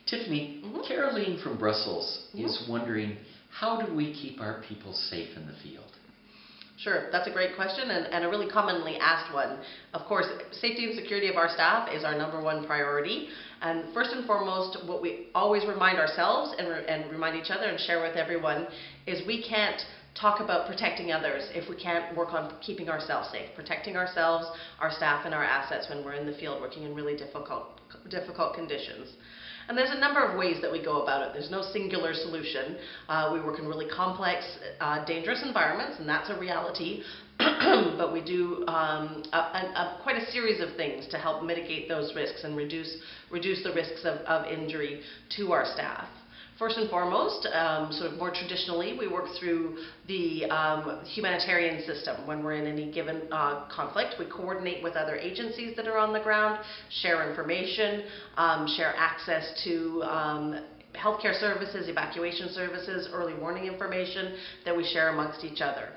Tiffany, Mhm. Caroline from Brussels Mhm. is wondering, how do we keep our people safe in the field? Sure, that's a great question and a really commonly asked one. Of course, safety and security of our staff is our number one priority. And first and foremost, what we always remind ourselves and remind each other and share with everyone is we can't talk about protecting others if we can't work on keeping ourselves safe, protecting ourselves, our staff, and our assets when we're in the field working in really difficult conditions. And there's a number of ways that we go about it. There's no singular solution. We work in really complex, dangerous environments, and that's a reality. But we do quite a series of things to help mitigate those risks and reduce the risks of injury to our staff. First and foremost, sort of more traditionally, we work through the humanitarian system. When we're in any given conflict, we coordinate with other agencies that are on the ground, share information, share access to healthcare services, evacuation services, early warning information that we share amongst each other.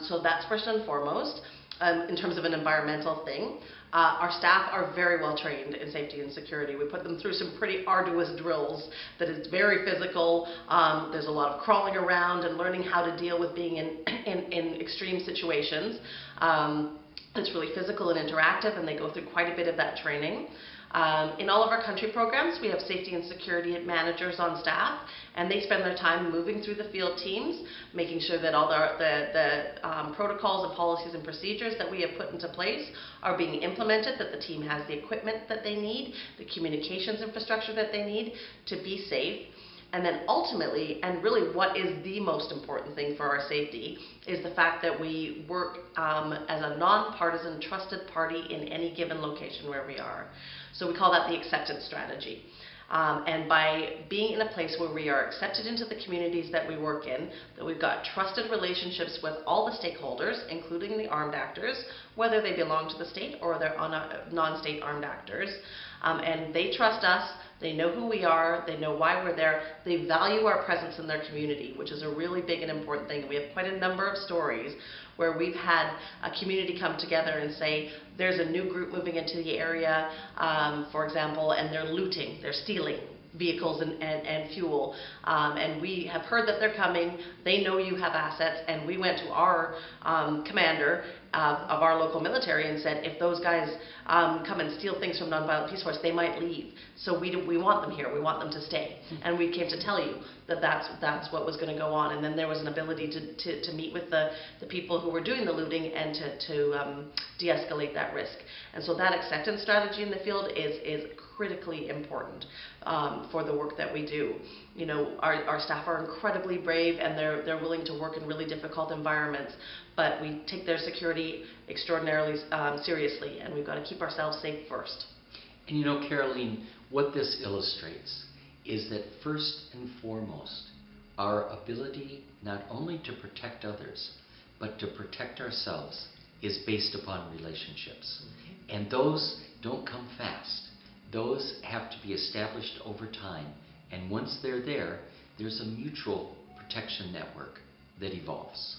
So that's first and foremost. In terms of an environmental thing, our staff are very well trained in safety and security. We put them through some pretty arduous drills that is very physical. There's a lot of crawling around and learning how to deal with being in extreme situations. It's really physical and interactive, and they go through quite a bit of that training. In all of our country programs, we have safety and security managers on staff, and they spend their time moving through the field teams, making sure that all the protocols and policies and procedures that we have put into place are being implemented, that the team has the equipment that they need, the communications infrastructure that they need to be safe. And then ultimately, and really what is the most important thing for our safety, is the fact that we work as a nonpartisan, trusted party in any given location where we are. So we call that the acceptance strategy. And by being in a place where we are accepted into the communities that we work in, that we've got trusted relationships with all the stakeholders, including the armed actors, whether they belong to the state or they're non-state armed actors, and they trust us, they know who we are, they know why we're there, they value our presence in their community, which is a really big and important thing. And we have quite a number of stories where we've had a community come together and say, there's a new group moving into the area, for example, and they're looting, they're stealing vehicles and fuel, and we have heard that they're coming, they know you have assets, and we went to our commander of our local military and said, if those guys come and steal things from Nonviolent Peace Force, they might leave. So we want them here, we want them to stay. And we came to tell you that that's what was going to go on. And then there was an ability to meet with the people who were doing the looting and to de-escalate that risk. And so that acceptance strategy in the field is critically important for the work that we do. You know, our staff are incredibly brave, and they're willing to work in really difficult environments, but we take their security extraordinarily seriously, and we've got to keep ourselves safe first. And you know, Caroline, what this illustrates is that first and foremost, our ability not only to protect others, but to protect ourselves is based upon relationships. And those don't come fast. Those have to be established over time. And once they're there, there's a mutual protection network that evolves.